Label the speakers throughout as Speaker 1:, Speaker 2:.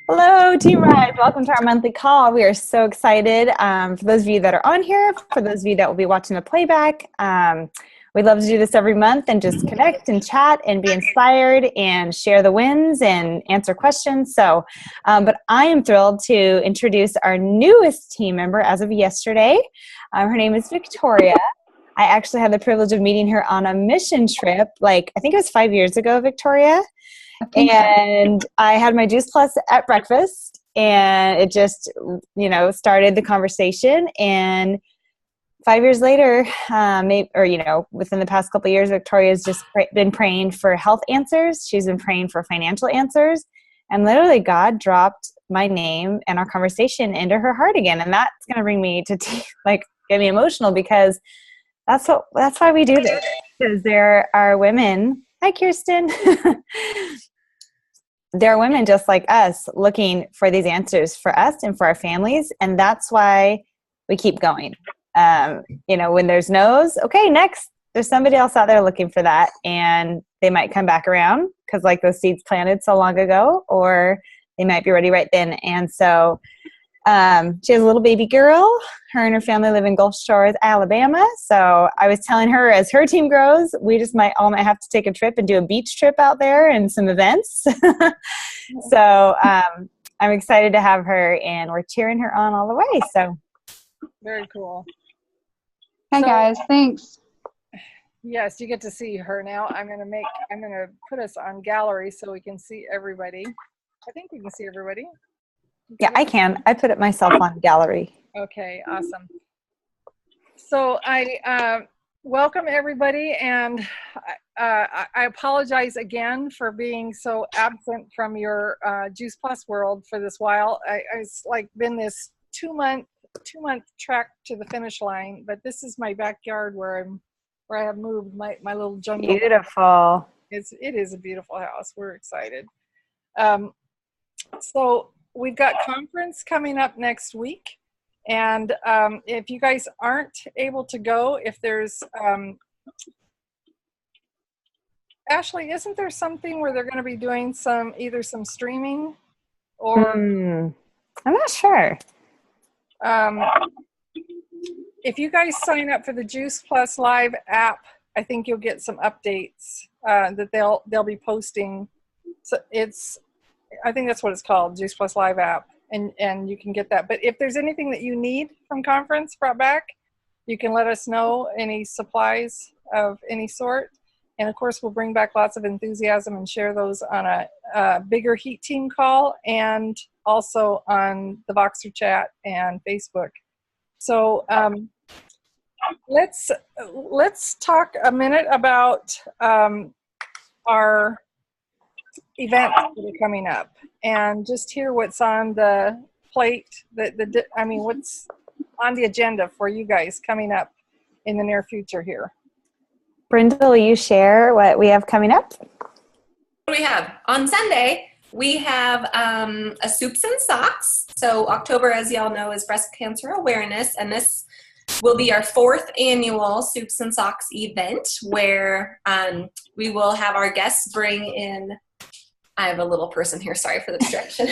Speaker 1: Hello, Team Rise. Welcome to our monthly call. We are so excited. For those of you that are on here, for those of you that will be watching the playback, we love to do this every month and just connect and chat and be inspired and share the wins and answer questions. But I am thrilled to introduce our newest team member as of yesterday. Her name is Victoria. I actually had the privilege of meeting her on a mission trip, I think it was 5 years ago, Victoria. And I had my Juice Plus at breakfast, and it just, started the conversation. And 5 years later, within the past couple of years, Victoria's just been praying for health answers. She's been praying for financial answers. And literally God dropped my name and our conversation into her heart again. And that's going to bring me to get me emotional, because that's why we do this. Because there are women. Hi, Kirsten. There are women just like us looking for these answers for us and for our families. And that's why we keep going. When there's no's, okay, next, there's somebody else out there looking for that. And they might come back around because those seeds planted so long ago, or they might be ready right then. And so she has a little baby girl. Her and her family live in Gulf Shores, Alabama. So I was telling her, as her team grows, we just might have to take a trip and do a beach trip out there and some events. So I'm excited to have her, and we're cheering her on all the way. So
Speaker 2: very cool.
Speaker 3: Hi guys, thanks.
Speaker 2: Yes, you get to see her now. I'm gonna put us on gallery so we can see everybody. I think we can see everybody.
Speaker 1: Yeah, I can. I put it myself on gallery.
Speaker 2: Okay, awesome. So I welcome everybody, and I apologize again for being so absent from your Juice Plus world for this while. It's been this two month trek to the finish line, but this is my backyard where I have moved my little jungle.
Speaker 1: Beautiful.
Speaker 2: It is a beautiful house. We're excited. So we've got conference coming up next week, and if you guys aren't able to go, if there's Ashley, isn't there something where they're going to be doing either some streaming or
Speaker 1: I'm not sure.
Speaker 2: If you guys sign up for the Juice Plus Live app, I think you'll get some updates that they'll be posting. So I think that's what it's called, Juice Plus Live app, and you can get that. But if there's anything that you need from conference brought back, you can let us know, any supplies of any sort. And of course, we'll bring back lots of enthusiasm and share those on a bigger Heat Team call, and also on the Voxer chat and Facebook. So let's talk a minute about our events that are coming up, and just hear what's on the plate. What's on the agenda for you guys coming up in the near future here.
Speaker 1: Brenda, will you share what we have coming up?
Speaker 4: What do we have? On Sunday, we have a Soups and Socks. So October, as y'all know, is Breast Cancer Awareness, and this will be our 4th annual Soups and Socks event, where we will have our guests bring in, I have a little person here, sorry for the distraction,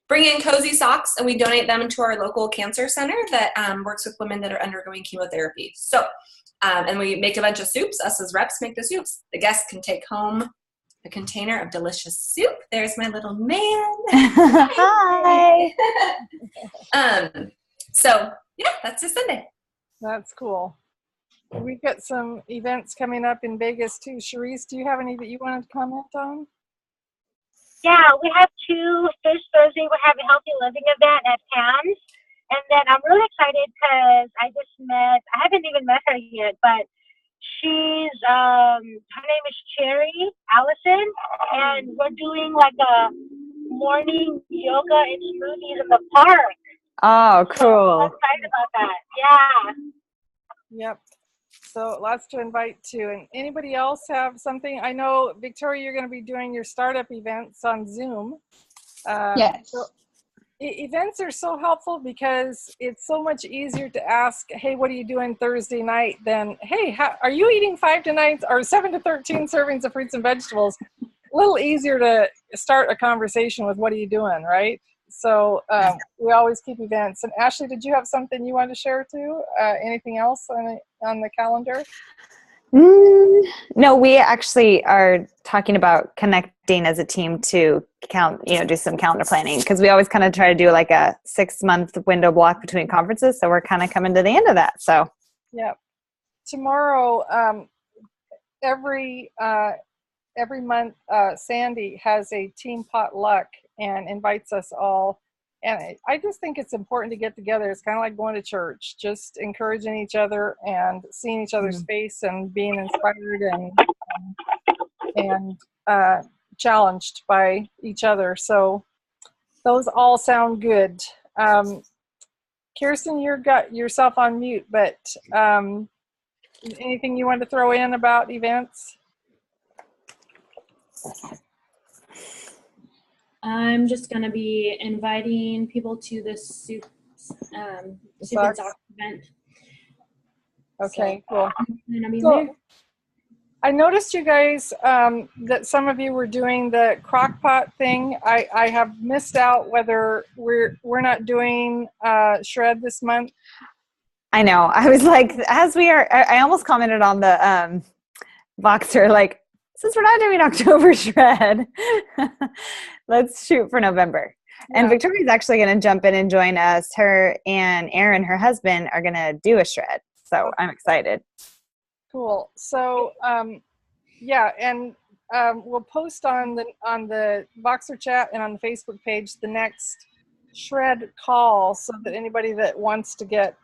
Speaker 4: bring in cozy socks, and we donate them to our local cancer center that works with women that are undergoing chemotherapy. So, and we make a bunch of soups. Us as reps make the soups. The guests can take home a container of delicious soup. There's my little man.
Speaker 1: Hi.
Speaker 4: So yeah, that's this Sunday.
Speaker 2: That's cool. We've got some events coming up in Vegas too. Cherise, do you have any that you wanted to comment on?
Speaker 5: Yeah, we have this Thursday we have a healthy living event at Pam's. And then I'm really excited because I haven't even met her yet, but her name is Cherry Allison, and we're doing a morning yoga and smoothies in the park.
Speaker 1: Oh, cool.
Speaker 5: I'm excited about that. Yeah.
Speaker 2: Yep. So lots to invite to. And anybody else have something? I know, Victoria, you're going to be doing your startup events on Zoom.
Speaker 3: Yes.
Speaker 2: So events are so helpful because it's so much easier to ask, hey, what are you doing Thursday night, than, hey, are you eating 5 to 9 or 7 to 13 servings of fruits and vegetables? little easier to start a conversation with what are you doing, right? So we always keep events. And Ashley, did you have something you wanted to share too? Anything else on the calendar?
Speaker 1: No, we actually are talking about connecting as a team to do some calendar planning, because we always kind of try to do like a 6-month window block between conferences. So we're kind of coming to the end of that. So
Speaker 2: yeah, tomorrow, every month, Sandy has a team potluck and invites us all. And I just think it's important to get together. It's kind of like going to church, just encouraging each other and seeing each other's face and being inspired and challenged by each other. So those all sound good. Kirsten, you got yourself on mute, but anything you want to throw in about events?
Speaker 6: I'm just going to be inviting people to the soup and socks event.
Speaker 2: Okay, cool.
Speaker 6: Be
Speaker 2: so,
Speaker 6: there.
Speaker 2: I noticed you guys that some of you were doing the crock pot thing. I have missed out whether we're not doing shred this month.
Speaker 1: I know. I was like, as we are, I almost commented on the Voxer, like, since we're not doing October shred, let's shoot for November. Yeah. And Victoria's actually going to jump in and join us. Her and Aaron, her husband, are going to do a shred. So I'm excited.
Speaker 2: Cool. So, yeah, and we'll post on the Voxer chat and on the Facebook page the next shred call, so that anybody that wants to get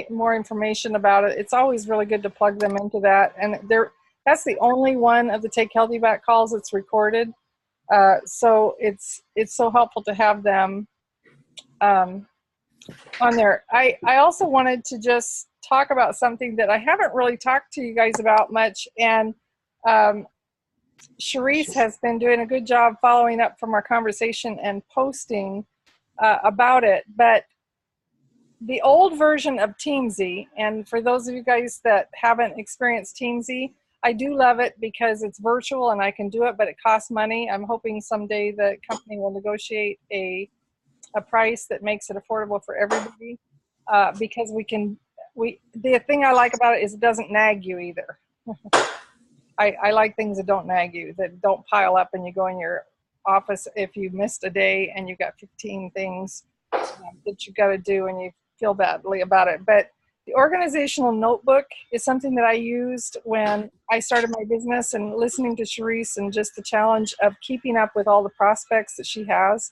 Speaker 2: more information about it, it's always really good to plug them into that. And that's the only one of the Take Healthy Back calls that's recorded. So it's so helpful to have them on there. I also wanted to just talk about something that I haven't really talked to you guys about much, and Charisse has been doing a good job following up from our conversation and posting about it. But the old version of Teamsy, and for those of you guys that haven't experienced Teamsy, I do love it because it's virtual and I can do it, but it costs money. I'm hoping someday the company will negotiate a price that makes it affordable for everybody, because the thing I like about it is it doesn't nag you either. I like things that don't nag you, that don't pile up and you go in your office if you missed a day and you've got 15 things that you got to do and you feel badly about it. But the organizational notebook is something that I used when I started my business, and listening to Charisse and just the challenge of keeping up with all the prospects that she has.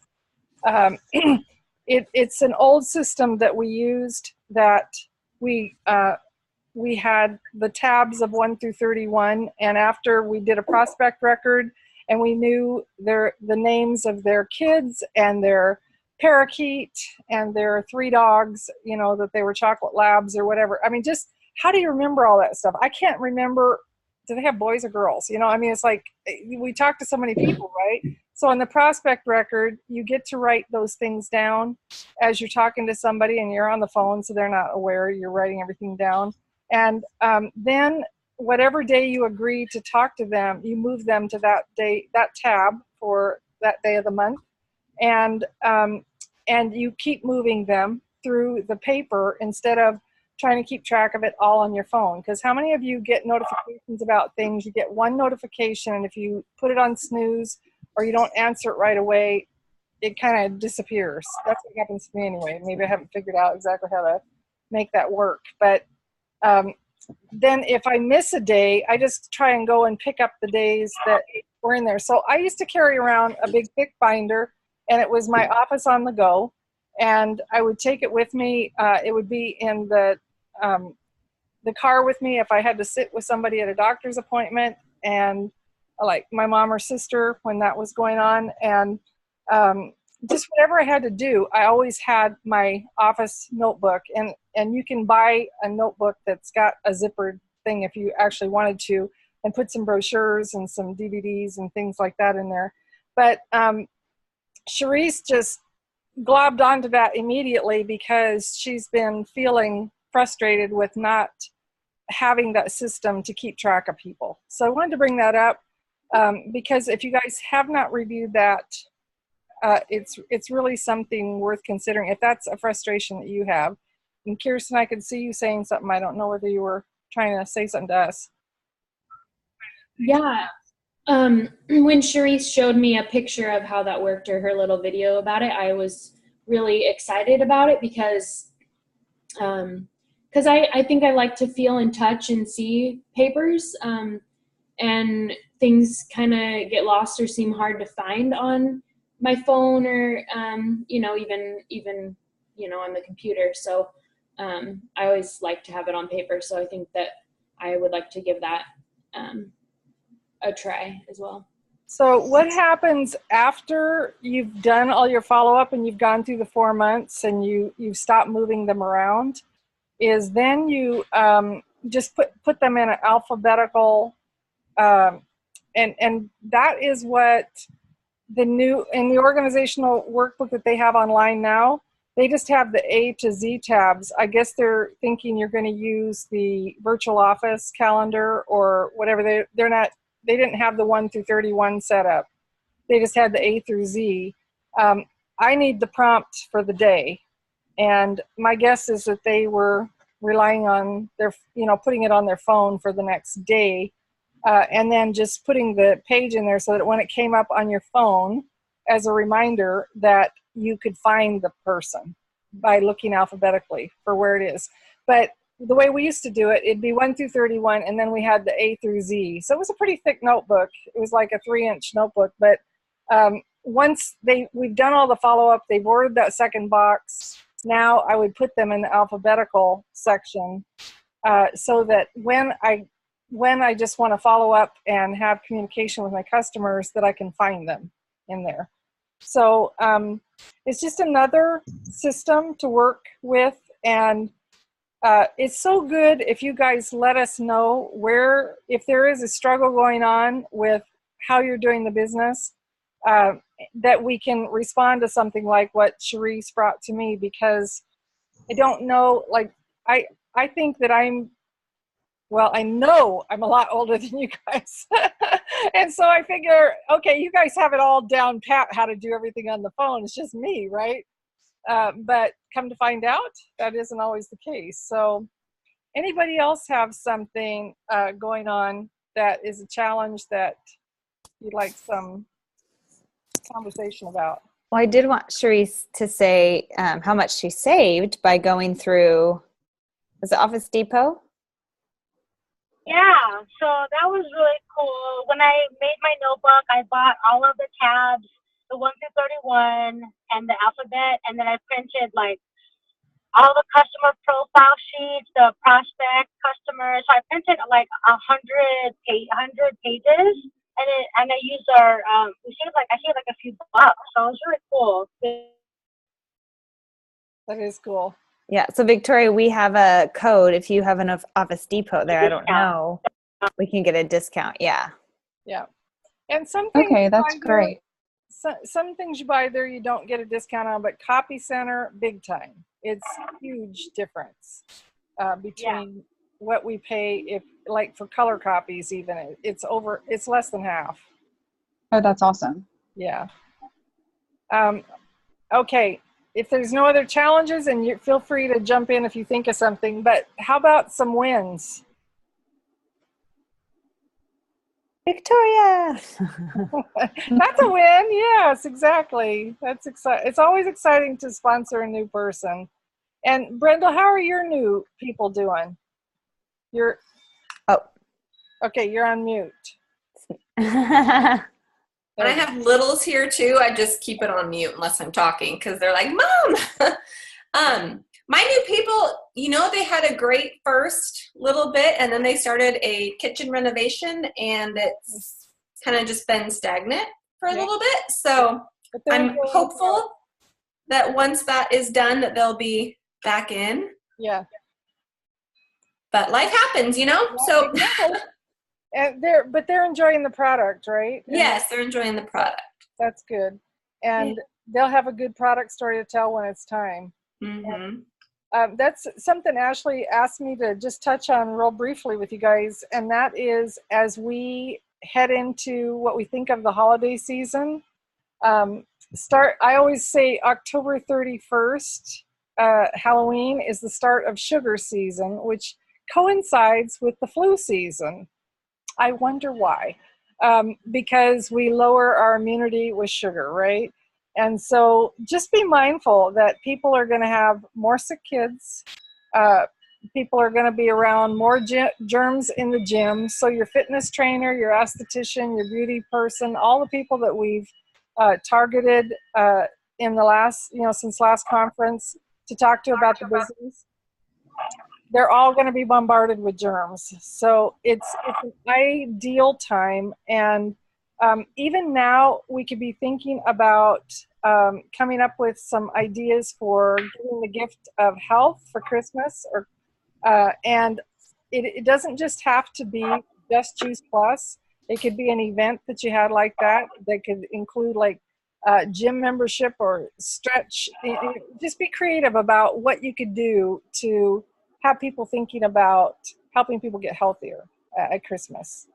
Speaker 2: It's an old system that we used, that we had the tabs of 1 through 31, and after we did a prospect record and we knew the names of their kids and their parakeet and their 3 dogs, that they were chocolate labs or whatever. I mean, just how do you remember all that stuff? I can't remember. Do they have boys or girls? It's like we talk to so many people, right? So in the prospect record, you get to write those things down as you're talking to somebody, and you're on the phone, so they're not aware you're writing everything down. And then whatever day you agree to talk to them, you move them to that day, that tab for that day of the month. And you keep moving them through the paper instead of trying to keep track of it all on your phone. Because how many of you get notifications about things? You get one notification, and if you put it on snooze or you don't answer it right away, it kind of disappears. That's what happens to me anyway. Maybe I haven't figured out exactly how to make that work. But then if I miss a day, I just try and go and pick up the days that were in there. So I used to carry around a big thick binder, and it was my office on the go, and I would take it with me. It would be in the car with me if I had to sit with somebody at a doctor's appointment, and like my mom or sister when that was going on, and just whatever I had to do, I always had my office notebook, and you can buy a notebook that's got a zippered thing if you actually wanted to, and put some brochures and some DVDs and things like that in there. But Charisse just globbed onto that immediately because she's been feeling frustrated with not having that system to keep track of people. So I wanted to bring that up. because if you guys have not reviewed that, it's really something worth considering if that's a frustration that you have. And Kirsten, I could see you saying something. I don't know whether you were trying to say something to us.
Speaker 6: Yeah. When Charisse showed me a picture of how that worked, or her little video about it, I was really excited about it because I think I like to feel and touch and see papers, and things kind of get lost or seem hard to find on my phone, or even on the computer. So I always like to have it on paper. So I think that I would like to give that a try as well.
Speaker 2: So what happens after you've done all your follow-up and you've gone through the 4 months and you've stopped moving them around is then you just put them in an alphabetical, and that is what in the organizational workbook that they have online now, they just have the A to Z tabs. I guess they're thinking you're going to use the virtual office calendar or whatever. They didn't have the 1 through 31 set up. They just had the A through Z. I need the prompt for the day. And my guess is that they were relying on putting it on their phone for the next day, and then just putting the page in there so that when it came up on your phone as a reminder that you could find the person by looking alphabetically for where it is. But the way we used to do it, it'd be 1 through 31, and then we had the A through Z. So it was a pretty thick notebook. It was like a 3-inch notebook. But once we've done all the follow-up, they've ordered that second box. Now I would put them in the alphabetical section, so that when I just want to follow up and have communication with my customers, that I can find them in there. So it's just another system to work with, and it's so good if you guys let us know if there is a struggle going on with how you're doing the business, that we can respond to something like what Charisse brought to me, because I don't know, I think that I know I'm a lot older than you guys. And so I figure, okay, you guys have it all down pat how to do everything on the phone. It's just me, right? But come to find out, that isn't always the case. So anybody else have something going on that is a challenge that you'd like some conversation about?
Speaker 1: Well, I did want Charisse to say how much she saved by going through, was it Office Depot?
Speaker 5: Yeah, so that was really cool. When I made my notebook, I bought all of the tabs, the 1 through 31, and the alphabet, and then I printed all the customer profile sheets, the prospect customers. So I printed 100 pages, and I used our I saved a few bucks. So it was really cool.
Speaker 2: That is cool.
Speaker 1: Yeah. So Victoria, we have a code. If you have an Office Depot there, I don't know, we can get a discount. Yeah.
Speaker 2: Yeah. And some things
Speaker 3: Okay, that's great.
Speaker 2: Some things you buy there you don't get a discount on, but Copy Center, big time. It's huge difference between what we pay if for color copies even. It's less than half.
Speaker 3: Oh, that's awesome.
Speaker 2: Yeah. Okay. If there's no other challenges, and you feel free to jump in if you think of something, but how about some wins?
Speaker 1: Victoria.
Speaker 2: That's a win. Yes, exactly. That's exciting. It's always exciting to sponsor a new person. And Brenda, how are your new people doing? Okay, you're on mute.
Speaker 4: And I have littles here too. I just keep it on mute unless I'm talking because they're like, Mom. My new people, they had a great first little bit, and then they started a kitchen renovation, and it's kind of just been stagnant for a little bit. So I'm hopeful that once that is done, that they'll be back in.
Speaker 2: Yeah.
Speaker 4: But life happens, So.
Speaker 2: And they're enjoying the product, right?
Speaker 4: Yes, they're enjoying the product.
Speaker 2: That's good. And they'll have a good product story to tell when it's time.
Speaker 4: Mm-hmm.
Speaker 2: That's something Ashley asked me to just touch on real briefly with you guys. And that is, as we head into what we think of the holiday season, I always say October 31st, Halloween is the start of sugar season, which coincides with the flu season. I wonder why. Because we lower our immunity with sugar, right? And so just be mindful that people are going to have more sick kids. People are going to be around more germs in the gym. So your fitness trainer, your esthetician, your beauty person, all the people that we've targeted in the last, since last conference to talk to about the business, they're all going to be bombarded with germs. So it's an ideal time. And even now, we could be thinking about coming up with some ideas for giving the gift of health for Christmas. And it doesn't just have to be just Juice Plus. It could be an event that you had like that could include like gym membership or stretch. Just be creative about what you could do to have people thinking about helping people get healthier at Christmas,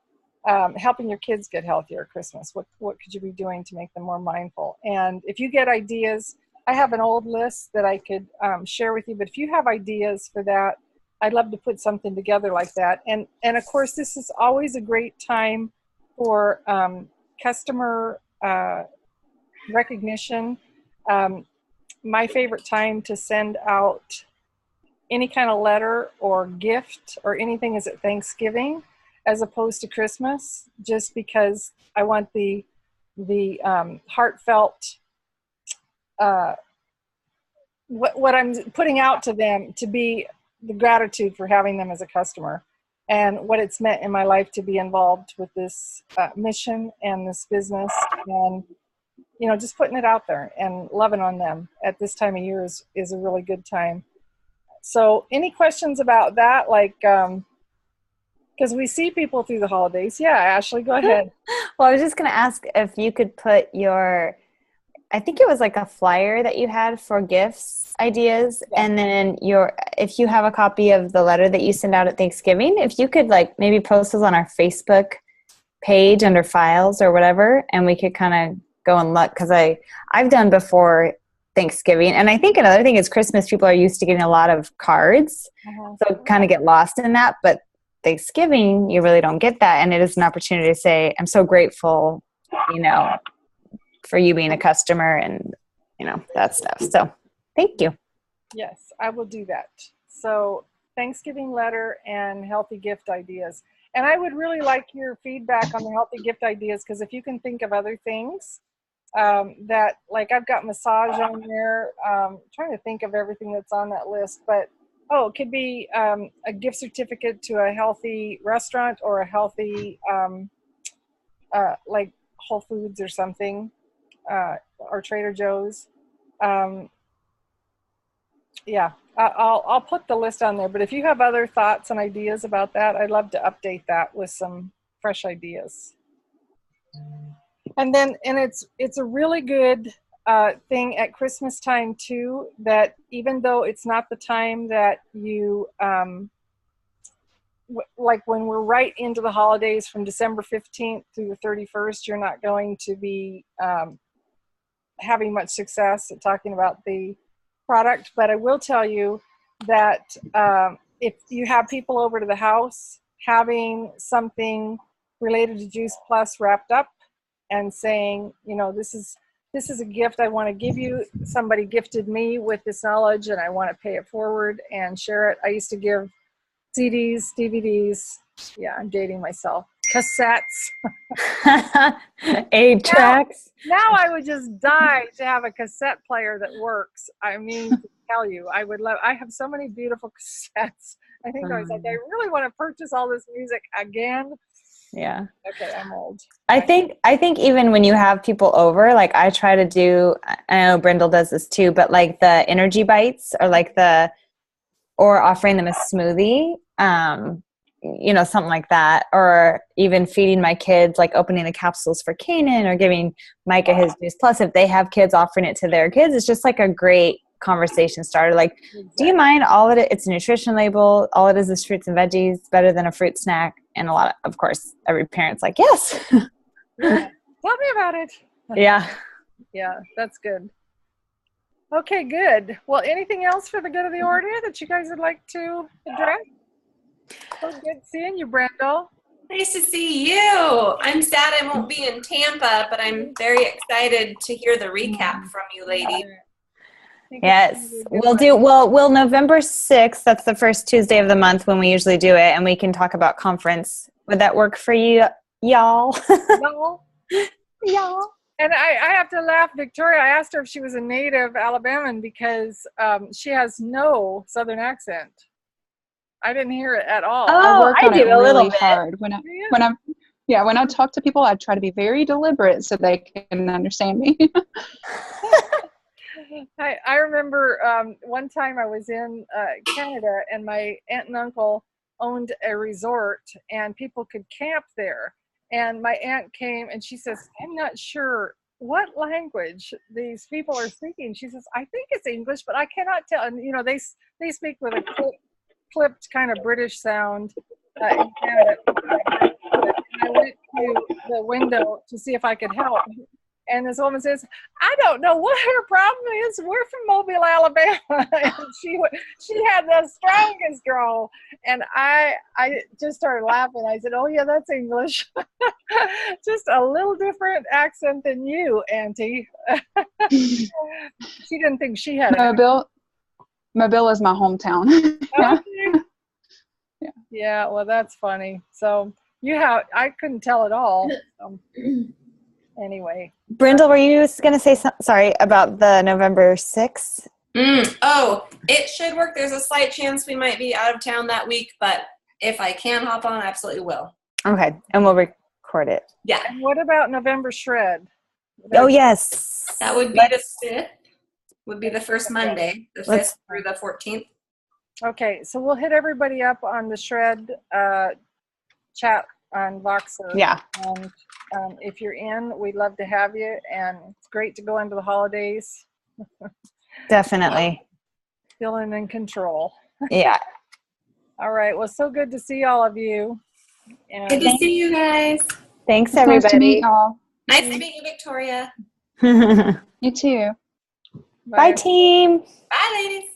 Speaker 2: helping your kids get healthier at Christmas. What could you be doing to make them more mindful? And if you get ideas, I have an old list that I could share with you, but if you have ideas for that, I'd love to put something together like that. And of course, this is always a great time for customer recognition. My favorite time to send out any kind of letter or gift or anything is at Thanksgiving as opposed to Christmas, just because I want the heartfelt what I'm putting out to them to be the gratitude for having them as a customer and what it's meant in my life to be involved with this mission and this business, and just putting it out there and loving on them at this time of year is a really good time. So any questions about that? Like, because we see people through the holidays. Yeah, Ashley, go ahead.
Speaker 1: Well, I was just going to ask if you could put I think it was like a flyer that you had for gifts ideas. Yeah. And then if you have a copy of the letter that you send out at Thanksgiving, if you could like maybe post those on our Facebook page under files or whatever, and we could kind of go and look, because I've done before Thanksgiving. And I think another thing is Christmas, people are used to getting a lot of cards. So kind of get lost in that. But Thanksgiving, you really don't get that. And it is an opportunity to say, I'm so grateful, for you being a customer and, that stuff. So thank you.
Speaker 2: Yes, I will do that. So Thanksgiving letter and healthy gift ideas. And I would really like your feedback on the healthy gift ideas, because if you can think of other things that, like I've got massage on there, trying to think of everything that's on that list, but it could be a gift certificate to a healthy restaurant or a healthy, like Whole Foods or something, or Trader Joe's. Yeah, I'll put the list on there, but if you have other thoughts and ideas about that, I'd love to update that with some fresh ideas. And it's a really good thing at Christmas time too, that even though it's not the time that you, like when we're right into the holidays from December 15th through the 31st, you're not going to be having much success at talking about the product. But I will tell you that if you have people over to the house, having something related to Juice Plus wrapped up and saying, this is a gift I want to give you. Somebody gifted me with this knowledge and I want to pay it forward and share it. I used to give CDs, DVDs. Yeah, I'm dating myself. Cassettes.
Speaker 1: 8 tracks.
Speaker 2: Now I would just die to have a cassette player that works. I mean, to tell you, I have so many beautiful cassettes. I think I was like, I really want to purchase all this music again.
Speaker 1: Yeah.
Speaker 2: Okay, I'm old.
Speaker 1: I think even when you have people over, like I try to do, I know Brindle does this too, but like the energy bites or offering them a smoothie, something like that, or even feeding my kids, like opening the capsules for Kanan or giving Micah his Juice Plus. If they have kids, offering it to their kids, it's just like a great conversation starter. Like, do you mind all of it? It's a nutrition label. All it is fruits and veggies, better than a fruit snack. And of course, every parent's like, yes.
Speaker 2: Yeah. Tell me about it.
Speaker 1: Yeah.
Speaker 2: Yeah, that's good. Okay, good. Well, anything else for the good of the order that you guys would like to address? So good seeing you, Brendo.
Speaker 4: Nice to see you. I'm sad I won't be in Tampa, but I'm very excited to hear the recap from you ladies.
Speaker 1: Yes, we'll November 6th. That's the first Tuesday of the month when we usually do it, and we can talk about conference. Would that work for you, y'all?
Speaker 2: No. Y'all. And I have to laugh. Victoria, I asked her if she was a native Alabaman because she has no Southern accent. I didn't hear it at all.
Speaker 1: Oh, I do a little bit.
Speaker 3: Hard. When I talk to people, I try to be very deliberate so they can understand me.
Speaker 2: I remember one time I was in Canada and my aunt and uncle owned a resort and people could camp there. And my aunt came and she says, I'm not sure what language these people are speaking. She says, I think it's English, but I cannot tell. And, you know, they speak with a clipped kind of British sound in Canada. And I went to the window to see if I could help. And this woman says, I don't know what her problem is. We're from Mobile, Alabama. And she had the strongest drawl. And I just started laughing. I said, oh, yeah, that's English. Just a little different accent than you, Auntie. She didn't think she had it.
Speaker 3: Mobile is my hometown.
Speaker 2: Yeah, well, that's funny. So I couldn't tell at all. Anyway.
Speaker 1: Brindle, were you going to say sorry about the November 6th?
Speaker 4: Oh, it should work. There's a slight chance we might be out of town that week, but if I can hop on, I absolutely will.
Speaker 1: Okay, and we'll record it.
Speaker 4: Yeah.
Speaker 2: And what about November Shred?
Speaker 1: Oh, yes.
Speaker 4: That would be the 5th. Would be the first Monday, the 5th through the 14th.
Speaker 2: Okay, so we'll hit everybody up on the Shred chat on Voxer.
Speaker 1: Yeah.
Speaker 2: And if you're in, we'd love to have you. And it's great to go into the holidays.
Speaker 1: Definitely.
Speaker 2: Feeling in control.
Speaker 1: Yeah.
Speaker 2: All right. Well, so good to see all of you. And
Speaker 4: Good to see you guys.
Speaker 1: Thanks,
Speaker 3: Nice to meet
Speaker 1: everybody.
Speaker 3: y'all.
Speaker 4: Nice to meet you, Victoria.
Speaker 3: You too.
Speaker 1: Bye, team.
Speaker 4: Bye, ladies.